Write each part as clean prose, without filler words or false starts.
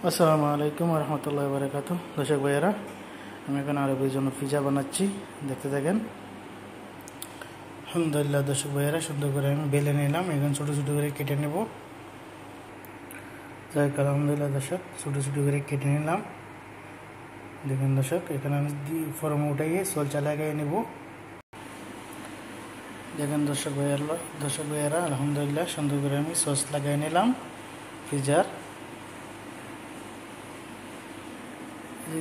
আসসালামু আলাইকুম রহমতুল্লাহ বারাকাতু। দর্শক ভাইয়েরা, আমি এখন আরবের জন্য পিজা বানাচ্ছি, দেখতে থাকেন। আলহামদুলিল্লাহ দর্শক ভাইয়েরা, সুন্দর করে আমি বেলে নিলাম, এখন ছোটো ছোটো করে কেটে নেব। যাই হোক আলহামদুলিল্লাহ দর্শক, ছোটো ছোটো করে কেটে নিলাম। দেখেন দর্শক, এখানে আমি ফরমে উঠাইয়ে সলচা লাগিয়ে নেব। দেখেন দর্শক ভাইয়েরা আলহামদুলিল্লাহ সুন্দর করে আমি সস লাগিয়ে নিলাম পিজার।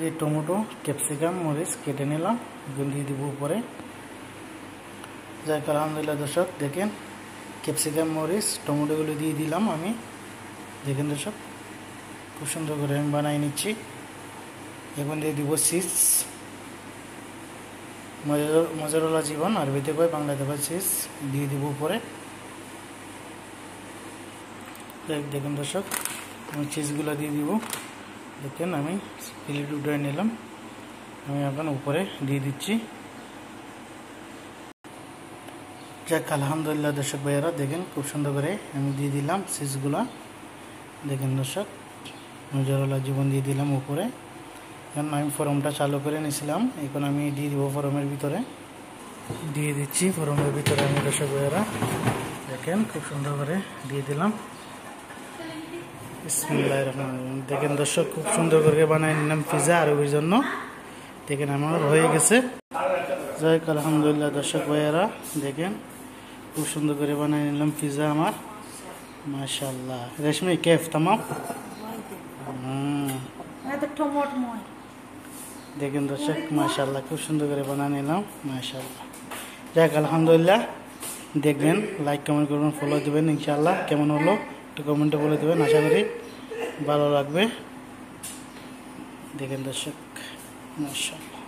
এই টমেটো, ক্যাপসিকাম, মরিচ কেটে নিলাম, এগুলো দিয়ে দিব উপরে। যাই হোক আলহামদুলিল্লাহ দর্শক, দেখেন ক্যাপসিকাম, মরিচ, টমেটোগুলো দিয়ে দিলাম আমি। দেখেন দর্শক, খুব সুন্দর করে আমি বানিয়ে নিচ্ছি। এখন দিয়ে দিব চিজ, মজারওয়ালা জীবন আরবিতে কয়, বাংলাতে কয় চিজ, দিয়ে দিব উপরে। দেখেন দর্শক, আমি চিজগুলো দিয়ে দিব। দেখেন আমি প্লেট উঠিয়ে নিলাম, আমি এখন উপরে দিয়ে দিচ্ছি। যাক আলহামদুলিল্লাহ দর্শক ভাইয়েরা, দেখেন খুব সুন্দর করে আমি দিয়ে দিলাম চিজগুলা। দেখেন দর্শক, মজারওয়ালা জীবন দিয়ে দিলাম উপরে। এখন আমি ফরমটা চালু করে নিয়েছিলাম, এখন আমি দিয়ে দিব ফরমের ভিতরে, দিয়ে দিচ্ছি ফরমের ভিতরে আমি। দর্শক ভাইয়েরা দেখেন খুব সুন্দর করে দিয়ে দিলাম। বিসমিল্লাহির রহমানির রহিম। দেখেন দর্শক, খুব সুন্দর করে বানিয়ে নিলাম পিজা আরবের জন্য। দেখেন আমার হয়ে গেছে। যাই হোক আলহামদুলিল্লাহ দর্শক ভাইয়েরা, দেখেন খুব সুন্দর করে বানিয়ে নিলাম পিজা আমার। মাশাআল্লাহ রেশমি কেফ তামাম। দেখেন দর্শক মাশাআল্লাহ, খুব সুন্দর করে বানিয়ে নিলাম মাশাআল্লাহ। যাই হোক আলহামদুলিল্লাহ, দেখবেন, লাইক কমেন্ট করবেন, ফলো দেবেন। ইনশাআল্লাহ কেমন হলো একটু কমেন্টে বলে দেবেন, আশা করি ভালো লাগবে। দেখেন দর্শক মাশাআল্লাহ।